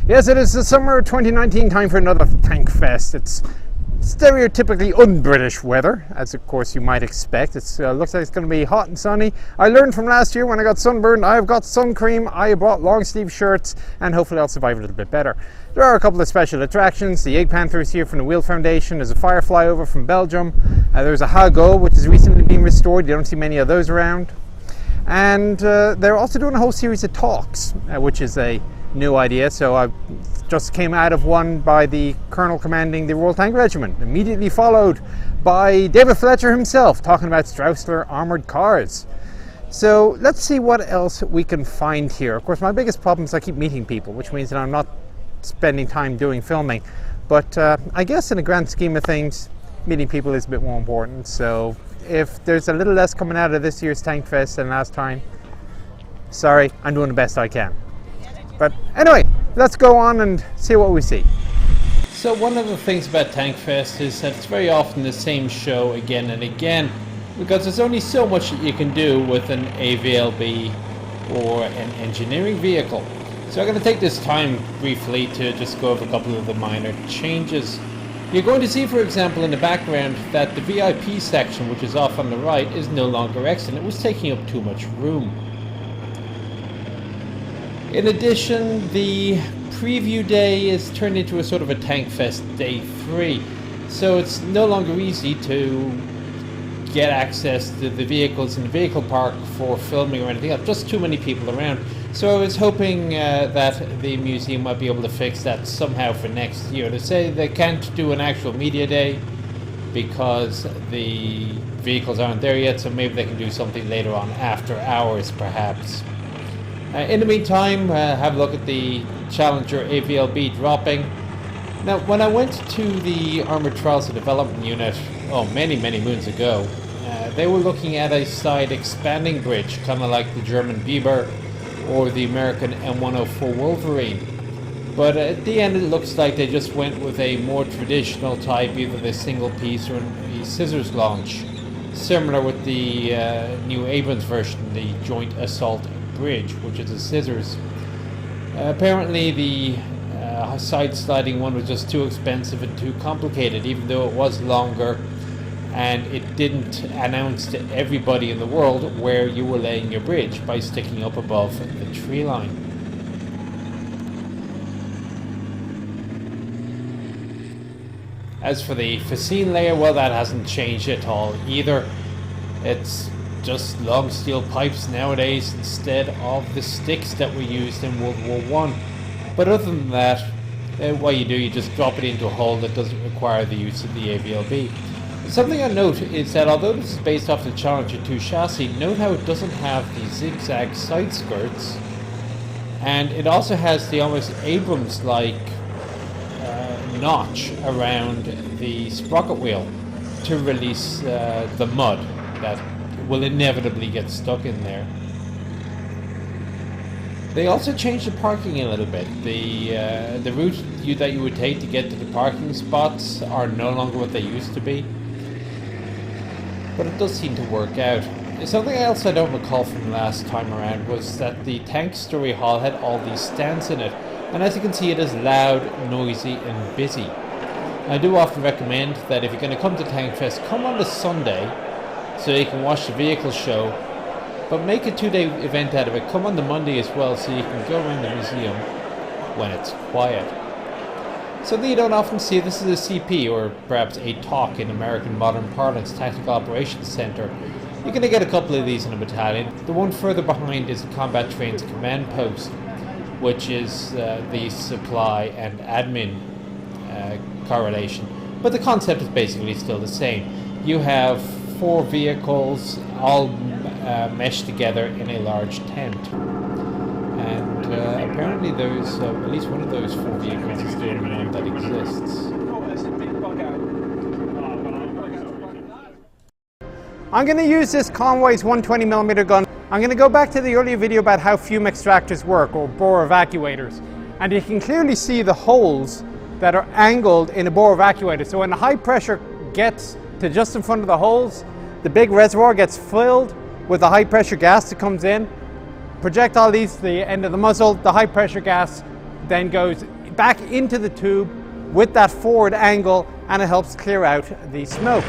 Yes, it is the summer of 2019, time for another Tankfest. It's stereotypically un-British weather, as of course you might expect. It looks like it's going to be hot and sunny. I learned from last year when I got sunburned, I've got sun cream, I bought long sleeve shirts, and hopefully I'll survive a little bit better. There are a couple of special attractions. The Egg Panther is here from the Wheel Foundation. There's a Firefly over from Belgium. There's a Hago, which has recently been restored. You don't see many of those around. And they're also doing a whole series of talks, which is a new idea. So I just came out of one by the Colonel commanding the Royal Tank Regiment, immediately followed by David Fletcher himself talking about Straussler armoured cars. So let's see what else we can find here. Of course, my biggest problem is I keep meeting people, which means that I'm not spending time doing filming. But I guess in the grand scheme of things, meeting people is a bit more important. So if there's a little less coming out of this year's Tankfest than last time, sorry, I'm doing the best I can. But anyway, let's go on and see what we see. So one of the things about Tankfest is that it's very often the same show again and again, because there's only so much that you can do with an AVLB or an engineering vehicle. So I'm going to take this time briefly to just go over a couple of the minor changes. You're going to see, for example, in the background that the VIP section, which is off on the right, is no longer excellent. It was taking up too much room. In addition, the preview day is turned into a sort of a Tankfest day 3. So it's no longer easy to get access to the vehicles in the vehicle park for filming or anything else. Just too many people around. So I was hoping that the museum might be able to fix that somehow for next year. They say they can't do an actual media day because the vehicles aren't there yet, so maybe they can do something later on after hours perhaps. In the meantime, have a look at the Challenger AVLB dropping. Now, when I went to the Armoured Trials and Development Unit, many moons ago, they were looking at a side expanding bridge, kind of like the German Biber or the American M104 Wolverine. But at the end, it looks like they just went with a more traditional type, either the single piece or the scissors launch, similar with the new Abrams version, the Joint Assault Bridge, which is a scissors. Apparently the side sliding one was just too expensive and too complicated, even though it was longer and it didn't announce to everybody in the world where you were laying your bridge by sticking up above the tree line. As for the fascine layer, well, that hasn't changed at all either. It's just long steel pipes nowadays instead of the sticks that were used in World War I. But other than that, what you do, you just drop it into a hole that doesn't require the use of the AVLB. Something I note is that although this is based off the Challenger 2 chassis, note how it doesn't have the zigzag side skirts, and it also has the almost Abrams-like notch around the sprocket wheel to release the mud that will inevitably get stuck in there. They also changed the parking a little bit. The route that you would take to get to the parking spots are no longer what they used to be. But it does seem to work out. Something else I don't recall from last time around was that the tank story hall had all these stands in it. And as you can see, it is loud, noisy and busy. I do often recommend that if you're going to come to Tankfest, come on the Sunday so you can watch the vehicle show, but make a 2-day event out of it. Come on the Monday as well so you can go around the museum when it's quiet. Something you don't often see, this is a CP, or perhaps a TOC in American modern parlance, Tactical Operations Center. You're going to get a couple of these in a battalion. The one further behind is the Combat Trains Command Post, which is the supply and admin correlation. But the concept is basically still the same. You have 4 vehicles all meshed together in a large tent. And apparently there's at least one of those 4 vehicles is the only one that exists. I'm going to use this Conway's 120mm gun. I'm going to go back to the earlier video about how fume extractors work, or bore evacuators. And you can clearly see the holes that are angled in a bore evacuator. So when the high pressure gets to just in front of the holes, the big reservoir gets filled with the high pressure gas that comes in. Projectile leaves the end of the muzzle, the high pressure gas then goes back into the tube with that forward angle, and it helps clear out the smoke.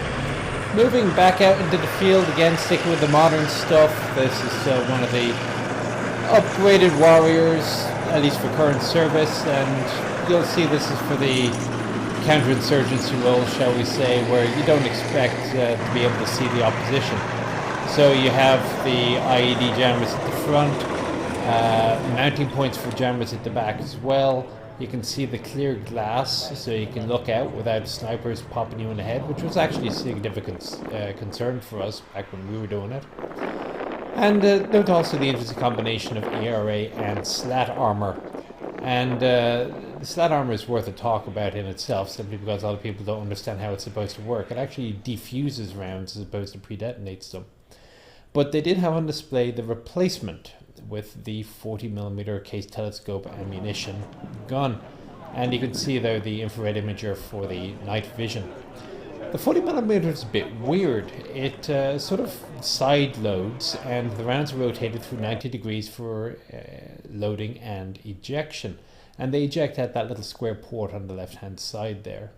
Moving back out into the field again, sticking with the modern stuff. This is one of the upgraded Warriors, at least for current service, and you'll see this is for the counterinsurgency role, shall we say, where you don't expect to be able to see the opposition. So you have the IED jammers at the front, mounting points for jammers at the back as well. You can see the clear glass, so you can look out without snipers popping you in the head, which was actually a significant concern for us back when we were doing it. And note also the interesting combination of ERA and slat armor. And the slat armor is worth a talk about in itself, simply because a lot of people don't understand how it's supposed to work. It actually defuses rounds as opposed to pre-detonates them. But they did have on display the replacement with the 40mm case telescope ammunition gun. And you can see there the infrared imager for the night vision. The 40mm is a bit weird. It sort of side loads, and the rounds are rotated through 90 degrees for loading and ejection. And they eject at that little square port on the left hand side there.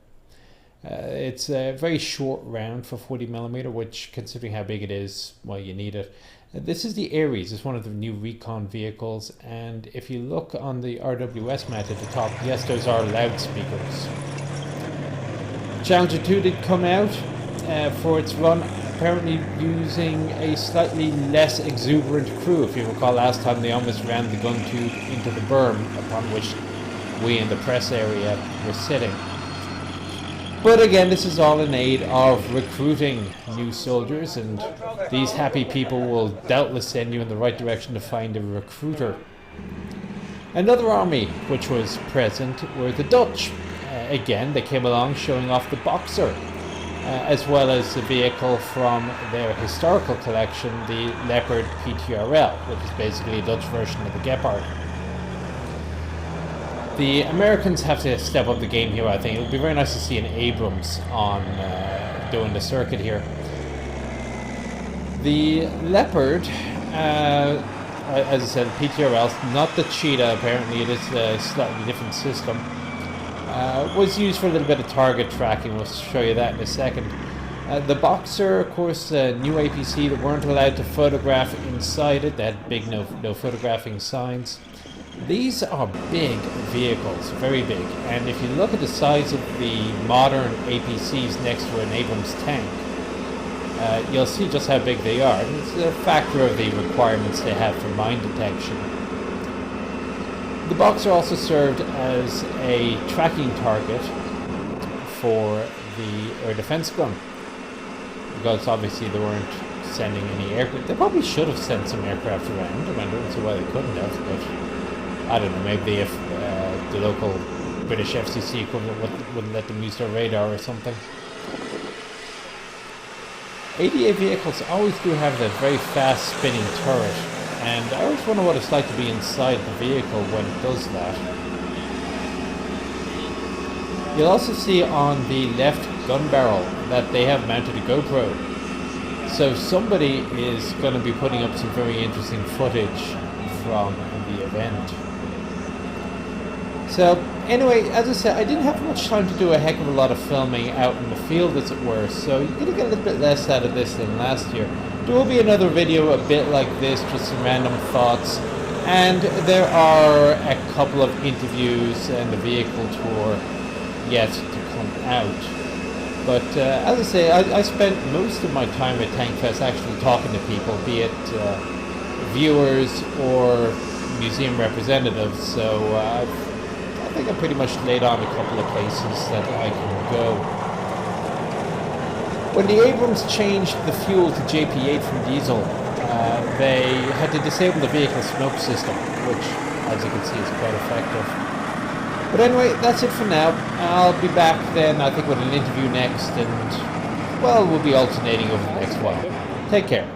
It's a very short round for 40mm, which, considering how big it is, well, you need it. This is the Ares. It's one of the new recon vehicles, and if you look on the RWS map at the top, yes, those are loudspeakers. Challenger 2 did come out for its run, apparently using a slightly less exuberant crew. If you recall, last time they almost ran the gun tube into the berm upon which we in the press area were sitting. But again, this is all in aid of recruiting new soldiers, and these happy people will doubtless send you in the right direction to find a recruiter. Another army which was present were the Dutch. Again, they came along showing off the Boxer, as well as the vehicle from their historical collection, the Leopard PTRL, which is basically a Dutch version of the Gepard. The Americans have to step up the game here, I think. It would be very nice to see an Abrams on doing the circuit here. The Leopard, as I said, PTRL, not the Cheetah, apparently it is a slightly different system. Was used for a little bit of target tracking. We'll show you that in a second. The Boxer, of course, new APC that weren't allowed to photograph inside it. They had big no photographing signs. These are big vehicles, very big. And if you look at the size of the modern APCs next to an Abrams tank, you'll see just how big they are. It's a factor of the requirements they have for mine detection. The Boxer also served as a tracking target for the air defense gun, because obviously they weren't sending any aircraft. They probably should have sent some aircraft around. I don't see why they couldn't have, but I don't know, maybe if the local British FCC equivalent wouldn't let them use their radar or something. ADA vehicles always do have that very fast spinning turret, and I always wonder what it's like to be inside the vehicle when it does that. You'll also see on the left gun barrel that they have mounted a GoPro. So somebody is going to be putting up some very interesting footage from the event. So anyway, as I said, I didn't have much time to do a heck of a lot of filming out in the field, as it were, so you're going to get a little bit less out of this than last year. There will be another video a bit like this, just some random thoughts, and there are a couple of interviews and the vehicle tour yet to come out. But as I say, I spent most of my time at Tankfest actually talking to people, be it viewers or museum representatives, so I think I pretty much laid on a couple of places that I can go. When the Abrams changed the fuel to JP8 from diesel, they had to disable the vehicle smoke system, which, as you can see, is quite effective. But anyway, that's it for now. I'll be back then, I think, with an interview next, and, well, we'll be alternating over the next while. Take care.